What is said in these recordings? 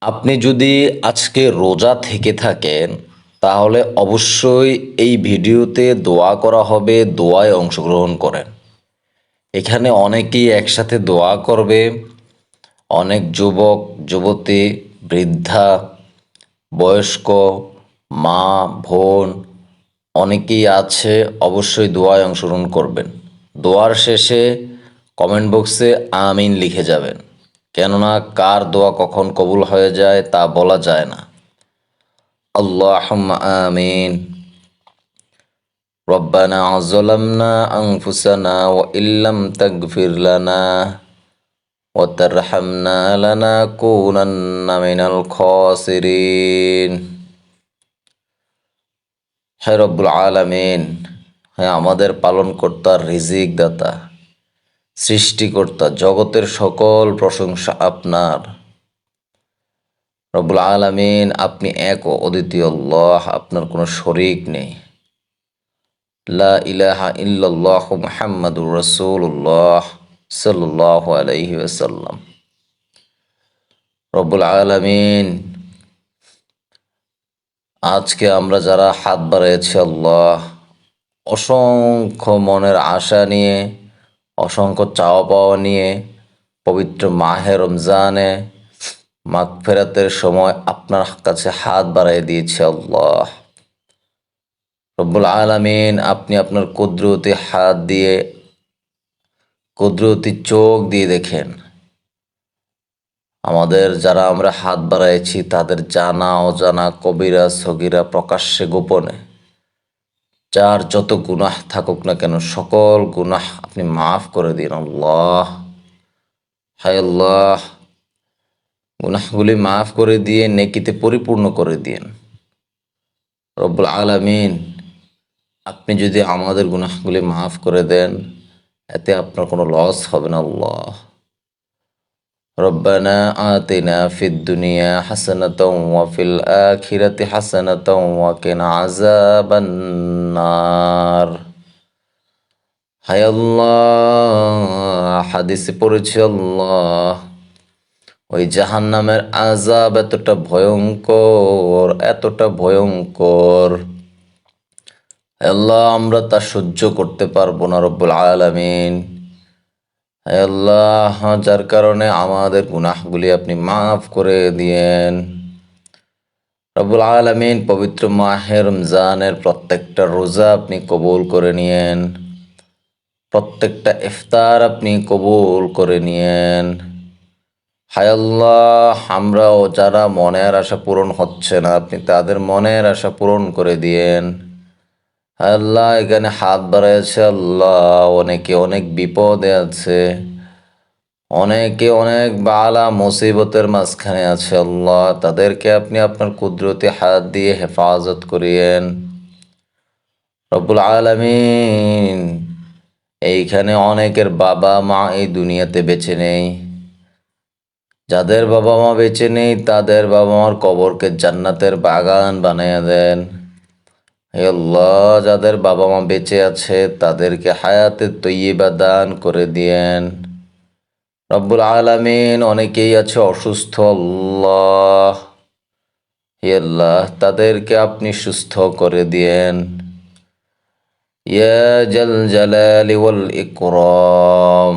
আপনি যদি আজকে রোজা থেকে থাকেন তাহলে অবশ্যই এই ভিডিওতে দোয়া করা হবে, দোয়ায় অংশগ্রহণ করেন। এখানে অনেকেই একসাথে দোয়া করবে, অনেক যুবক যুবতী, বৃদ্ধা, বয়স্ক, মা, বোন অনেকেই আছে। অবশ্যই দোয়ায় অংশগ্রহণ করবেন। দোয়ার শেষে কমেন্ট বক্সে আমিন লিখে যাবেন, কেননা কার দোয়া কখন কবুল হয়ে যায় তা বলা যায় না। আল্লাহুম্মা আমিন। রব্বানা যালামনা আনফুসানা ওয়া ইল্লাম তাগফির লানা ওয়া তারহামনা লানাকুনান্না মিনাল খাসিরিন। হে রব্বুল আলামিন, হ্যাঁ আমাদের পালনকর্তা, রিজিক দাতা, সৃষ্টিকর্তা, জগতের সকল প্রশংসা আপনার। রব্বুল আলামিন, আপনি এক ও অদ্বিতীয় আল্লাহ, আপনার কোনো শরীক নেই। লা ইলাহা ইল্লাল্লাহু মুহাম্মাদুর রাসূলুল্লাহ সাল্লাল্লাহু আলাইহি ওয়াসাল্লাম। রব্বুল আলামিন, আজকে আমরা যারা হাত বাড়িয়েছি আল্লাহ, অসংখ্য মনের আশা নিয়ে, অসংখ্য চাওয়া পাওয়া নিয়ে পবিত্র মাহে রমজানে মাগফিরাতের সময় আপনার কাছে হাত বাড়িয়ে দিয়েছি আল্লাহ। রব্বুল আলামিন, আপনি আপনার কুদরতি হাত দিয়ে, কুদরতি চোখ দিয়ে দেখেন আমাদের যারা আমরা হাত বাড়াইছি তাদের জানা অজানা, কবিরা সগীরা, প্রকাশ্যে গোপনে, যার যত গুনাহ থাকুক না কেন সকল গুনাহ আপনি মাফ করে দিন আল্লাহ। হায় আল্লাহ, গুনাহগুলি মাফ করে দিয়ে নেকিতে পরিপূর্ণ করে দিন রব্বুল আলামিন। আপনি যদি আমাদের গুনাহগুলি মাফ করে দেন, এতে আপনার কোনো লস হবে না আল্লাহ। রব্বানা আতিনা ফিদ দুনিয়া হাসানাতাও ওয়া ফিল আখিরাতি হাসানাতাও ওয়া কিনা আযাবান নার। হায় আল্লাহ, হাদিসে পড়েছি আল্লাহ, ওই জাহান্নামের আযাব এতটা ভয়ঙ্কর, এতটা ভয়ঙ্কর আল্লাহ, আমরা তা সহ্য করতে পারবো না রব্বুল আলামিন। আল্লাহ, যার কারণে আমাদের গুনাহগুলি আপনি মাফ করে দিয়েন রব্বুল আলামিন। পবিত্র মাহে রমজানের প্রত্যেকটা রোজা আপনি কবুল করে নিয়েন, প্রত্যেকটা ইফতার আপনি কবুল করে নিয়েন। হায় আল্লাহ, আমরাও যারা মনের আশা পূরণ হচ্ছে না, আপনি তাদের মনের আশা পূরণ করে দিয়েন। আল্লাহ, এখানে হাত বাড়াইছে আল্লাহ, অনেকে অনেক বিপদে আছে, অনেকে অনেক বালা মুসিবতের মাঝখানে আছে আল্লাহ, তাদেরকে আপনি আপনার কুদরতি হাত দিয়ে হেফাজত করিয়েন রব্বুল আলামিন। এইখানে অনেকের বাবা মা এই দুনিয়াতে বেঁচে নেই, যাদের বাবা মা বেঁচে নেই তাদের বাবা মার কবরকে জান্নাতের বাগান বানিয়ে দেন। হে আল্লাহ, যাদের বাবা মা বেঁচে আছে তাদেরকে হায়াতে তৈয়্যিবা দান করে দিয়েন রব্বুল আলামিন। অনেকেই আছে অসুস্থ আল্লাহ, হে আল্লাহ, তাদেরকে আপনি সুস্থ করে দিয়েন ইয়া জাল জালালি ওয়াল ইকরাম।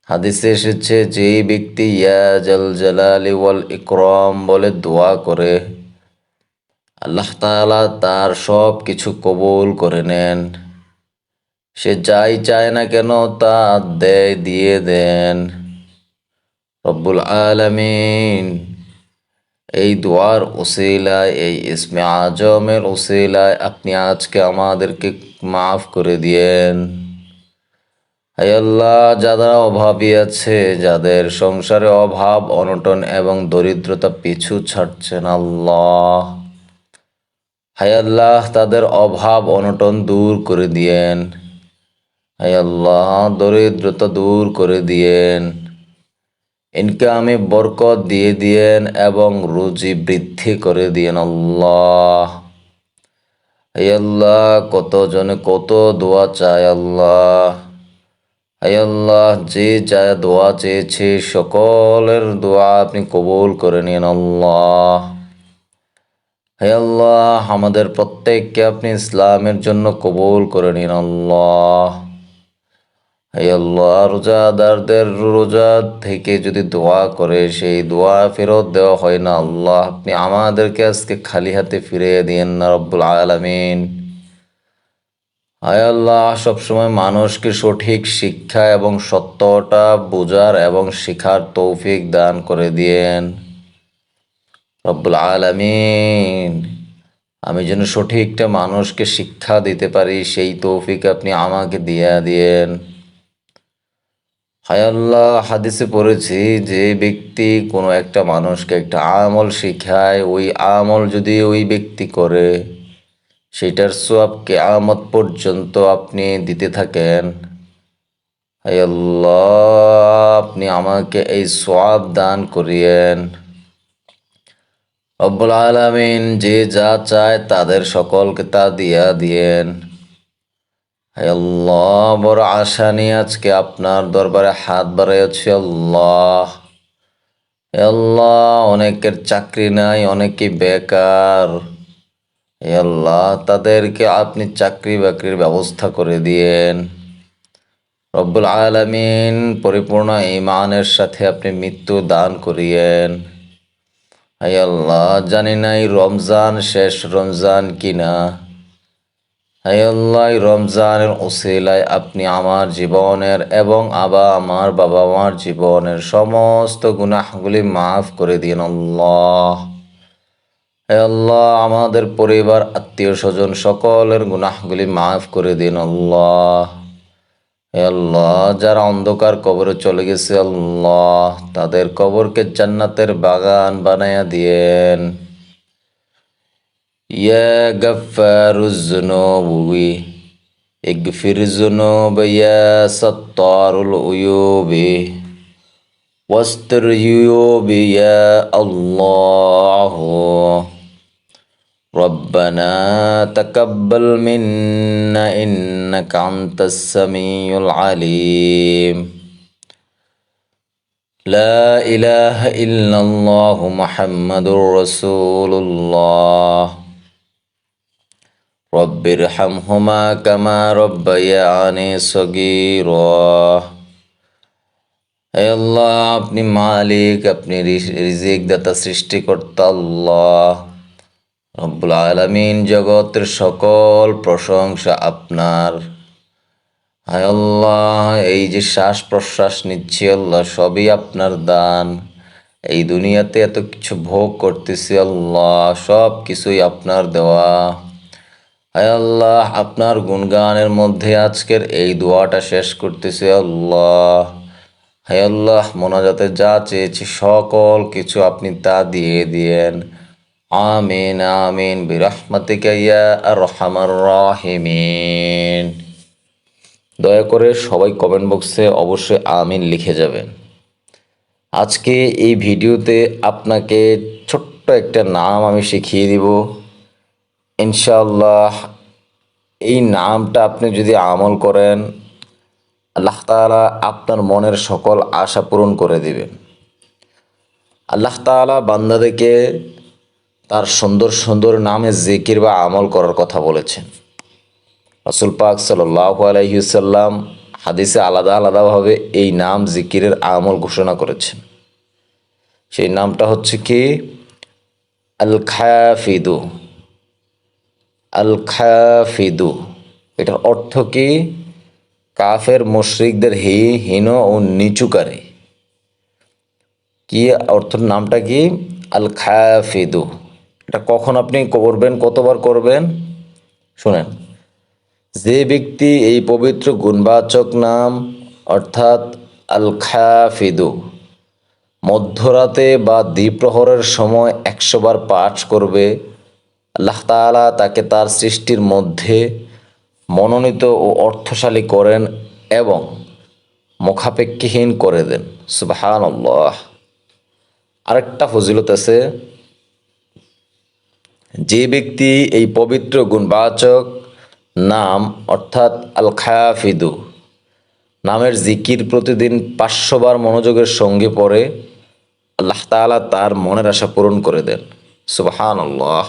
হাদিসে এসেছে, যে ব্যক্তি ইয়া জাল জালালি ওয়াল ইকরাম বলে দোয়া করে, আল্লাহ তাআলা তার সব কিছু কবুল করে নেন। সে যাই চায় না কেন তা দেয়, দিয়ে দেন রব্বুল আলামিন। এই দোয়ার উসিলায়, এই ইসমে আজমের উসিলায় আপনি আজকে আমাদেরকে মাফ করে দিয়েন। হায় আল্লাহ, যারা অভাবী আছে, যাদের সংসারে অভাব অনটন এবং দরিদ্রতা পিছু ছাড়ছে না আল্লাহ, হায় আল্লাহ, তাদের অভাব অনটন দূর করে দিয়েন। হায় আল্লাহ, দরিদ্রতা দূর করে দিয়েন, ইনকামে বরকত দিয়ে দিয়েন এবং রুজি বৃদ্ধি করে দিয়েন আল্লাহ। হায় আল্লাহ, কত জনে কত দোয়া চায় আল্লাহ, হায় আল্লাহ, যে যা দোয়া চেয়েছে সকলের দোয়া আপনি কবুল করে নিন আল্লাহ। হে আল্লাহ, আমাদের প্রত্যেককে আপনি ইসলামের জন্য কবুল করে নিন আল্লাহ। হে আল্লাহ, রোজাদারদের রোজা থেকে যদি দোয়া করে সেই দোয়া ফেরত দেওয়া হয় না আল্লাহ, আপনি আমাদেরকে আজকে খালি হাতে ফিরিয়ে দিন না রব্বুল আলামিন। হায় আল্লাহ, সবসময় মানুষকে সঠিক শিক্ষা এবং সত্যটা বোঝার এবং শিখার তৌফিক দান করে দিয়েন রব্বুল আলামিন। আমি যেন সঠিকটা মানুষকে শিক্ষা দিতে পারি সেই তৌফিক আপনি আমাকে দিয়া দিয়েন। হায় আল্লাহ, হাদিসে পড়েছি যে ব্যক্তি কোনো একটা মানুষকে একটা আমল শিখায়, ওই আমল যদি ওই ব্যক্তি করে সেটার সওয়াব কিয়ামত পর্যন্ত আপনি দিতে থাকেন। হায় আল্লাহ, আপনি আমাকে এই সওয়াব দান করিয়েন রব্বুল আলামিন। যে যা চায় তাদের সকলকে তা দিয়া দিয়েন। হায় আল্লাহ, বড় আশা নিয়ে আজকে আপনার দরবারে হাত বাড়াইয়াছি আল্লাহ। হে আল্লাহ, অনেকের চাকরি নাই, অনেকে বেকার। হে আল্লাহ, তাদেরকে আপনি চাকরি বাকরির ব্যবস্থা করে দিয়েন রব্বুল আলামিন। পরিপূর্ণ ঈমানের সাথে আপনি মৃত্যু দান করিয়েন। হায় আল্লাহ, জানি না এই রমজান শেষ রমজান কিনা। হায় আল্লাহ, এই রমজানের উসিলায় আপনি আমার জীবনের এবং আমার বাবা মার জীবনের সমস্ত গুনাহগুলি মাফ করে দিন আল্লাহ। হে আল্লাহ, আমাদের পরিবার আত্মীয় স্বজন সকলের গুনাহগুলি মাফ করে দিন আল্লাহ। হে আল্লাহ, যারা অন্ধকার কবরে চলে গেছে আল্লাহ, তাদের কবরকে জান্নাতের বাগান বানায়া দিয়েন। ইয়া গাফফারুজ যুনুবি ইগফির যুনুবা ইয়া সাত্তারুল উয়ুবি ওয়াস্তির উয়ুবি ইয়া আল্লাহ। ربنا تقبل منا إنك أنت السميع العليم. لا إله إلا الله محمد رسول الله. رب ارحمهما كما ربياني صغيرا. হে আল্লাহ, আপনি মালিক, আপনি রিজিক দাতা, সৃষ্টিকর্তা আল্লাহ রব্বুল আলামিন। জগতের সকল প্রশংসা আপনার। হায় আল্লাহ, এই যে শ্বাস প্রশ্বাস নিচ্ছি আল্লাহ, সবই আপনার দান। এই দুনিয়াতে এত কিছু ভোগ করতেছি আল্লাহ, সব কিছুই আপনার দেওয়া। হায় আল্লাহ, আপনার গুণগানের মধ্যে আজকের এই দোয়াটা শেষ করতেছি আল্লাহ। হায় আল্লাহ, মোনাজাতে যা চেয়েছি সকল কিছু আপনি তা দিয়ে দিয়েন। আমিন আমিন বিরহমাতিকা ইয়া আরহামার রাহিমিন। দয়া করে সবাই কমেন্ট বক্সে অবশ্যই আমিন লিখে যাবেন। আজকে এই ভিডিওতে আপনাকে ছোট্ট একটা নাম আমি শিখিয়ে দিব ইনশাআল্লাহ। এই নামটা আপনি যদি আমল করেন, আল্লাহ তাআলা আপনার মনের সকল আশা পূরণ করে দিবেন। আল্লাহ তাআলা বান্দাদেরকে তার সুন্দর সুন্দর নামে জিকির বা আমল করার কথা বলেছেন। রাসূল পাক সাল্লাল্লাহু আলাইহি ওয়াসাল্লাম হাদিসে আলাদা আলাদাভাবে এই নাম জিকিরের আমল ঘোষণা করেছেন। সেই নামটা হচ্ছে কি? আল খাফিদু। আল খাফিদু, এটার অর্থ কি? কাফের মুশরিকদের হীন ও নিচুকারী। কি অর্থের নামটা কি? আল খাফিদু। এটা কখন আপনি করবেন, কতবার করবেন শুনেন। যে ব্যক্তি এই পবিত্র গুণবাচক নাম অর্থাৎ আল খাফিদু মধ্যরাতে বা দ্বিপ্রহরের সময় 100 বার পাঠ করবে, আল্লাহ তাআলা তাকে তার সৃষ্টির মধ্যে মনোনীত ও অর্থশালী করেন এবং মুখাপেক্ষীহীন করে দেন। সুবহানাল্লাহ। আরেকটা ফজিলত আছে, যে ব্যক্তি এই পবিত্র গুণবাচক নাম অর্থাৎ আল খাফিদু নামের জিকির প্রতিদিন 500 বার মনোযোগের সঙ্গে পড়ে আল্লাহ তাআলা তার মনের আশা পূরণ করে দেন। সুবহানাল্লাহ।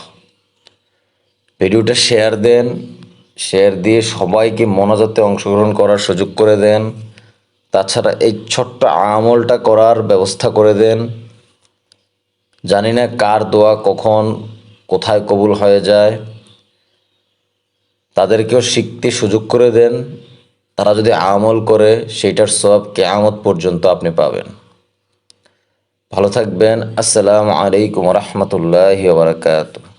ভিডিওটা শেয়ার দেন, শেয়ার দিয়ে সবাইকে মোনাজাতে অংশগ্রহণ করার সুযোগ করে দেন। তাছাড়া এই ছোট্ট আমলটা করার ব্যবস্থা করে দেন। জানি না কার দোয়া কখন কোথায় কবুল হয়ে যায়, তাদেরকেও শিখতে সুযোগ করে দেন। তারা যদি আমল করে সেইটার সওয়াব কিয়ামত পর্যন্ত আপনি পাবেন। ভালো থাকবেন। আসসালামু আলাইকুম ওয়া রাহমাতুল্লাহি ওয়া বারাকাতুহু।